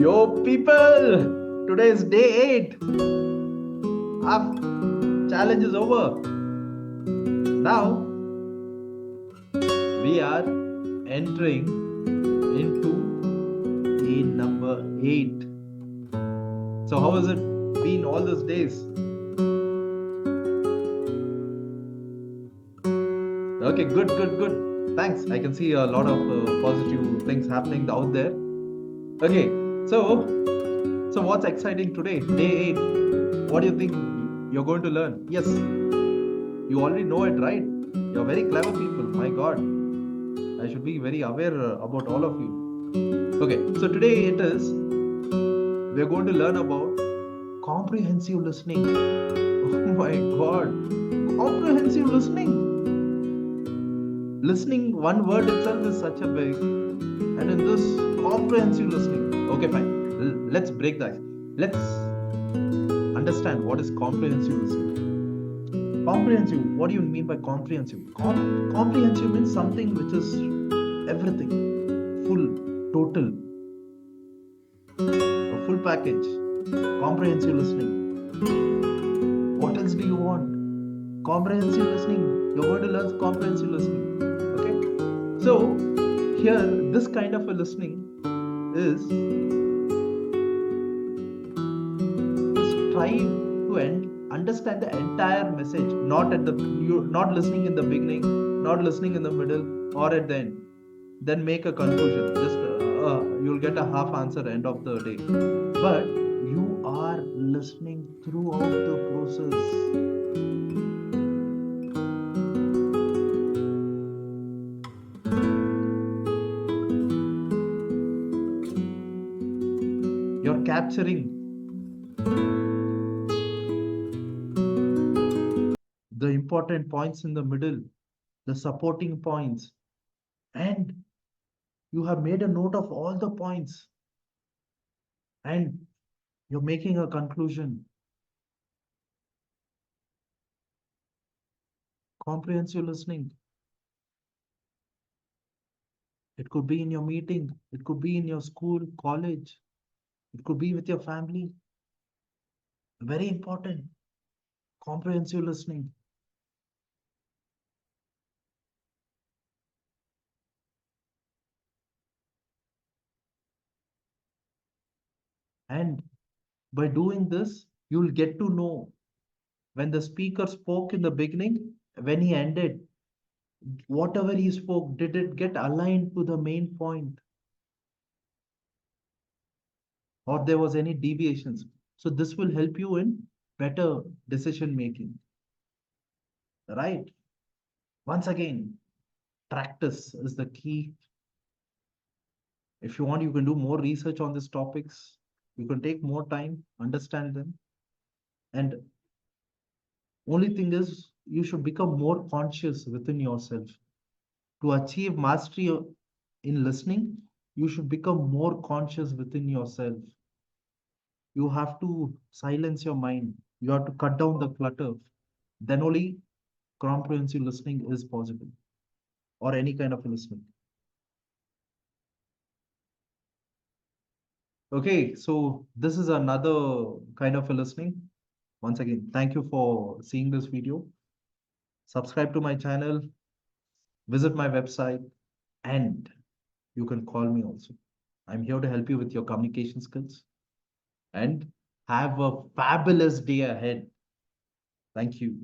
Yo, people! Today is day 8. Our challenge is over. Now, we are entering into day number 8. So, how has it been all those days? Okay, good. Thanks. I can see a lot of positive things happening out there. Okay, so what's exciting today? Day 8. What do you think you're going to learn? Yes, you already know it, right? You're very clever people. My God, I should be very aware about all of you. Okay, so today we're going to learn about comprehensive listening. Oh my God, comprehensive listening. Listening, one word itself is such a big, and in this comprehensive listening. Okay, fine. Let's break that. Let's understand what is comprehensive listening. Comprehensive, what do you mean by comprehensive? Comprehensive means something which is everything, full, total, a full package. Comprehensive listening. What else do you want? Comprehensive listening. You're going to learn comprehensive listening. Okay? So, here, this kind of a listening is try to understand the entire message, not you're not listening in the beginning, not listening in the middle, or at the end. Then make a conclusion. Just you'll get a half answer end of the day. But you are listening throughout the process. You're capturing the important points in the middle, the supporting points, and you have made a note of all the points, and you're making a conclusion. Comprehensive listening. It could be in your meeting, it could be in your school, college, it could be with your family. Very important. Comprehensive listening. And by doing this, you'll get to know when the speaker spoke in the beginning, when he ended, whatever he spoke, did it get aligned to the main point? Or there was any deviations? So this will help you in better decision making. Right? Once again, practice is the key. If you want, you can do more research on these topics. You can take more time, understand them. And only thing is, you should become more conscious within yourself. To achieve mastery in listening, you should become more conscious within yourself. You have to silence your mind. You have to cut down the clutter. Then only comprehensive listening is possible, or any kind of listening. Okay, so this is another kind of a listening. Once again, thank you for seeing this video. Subscribe to my channel, visit my website, and you can call me also. I'm here to help you with your communication skills and have a fabulous day ahead. Thank you.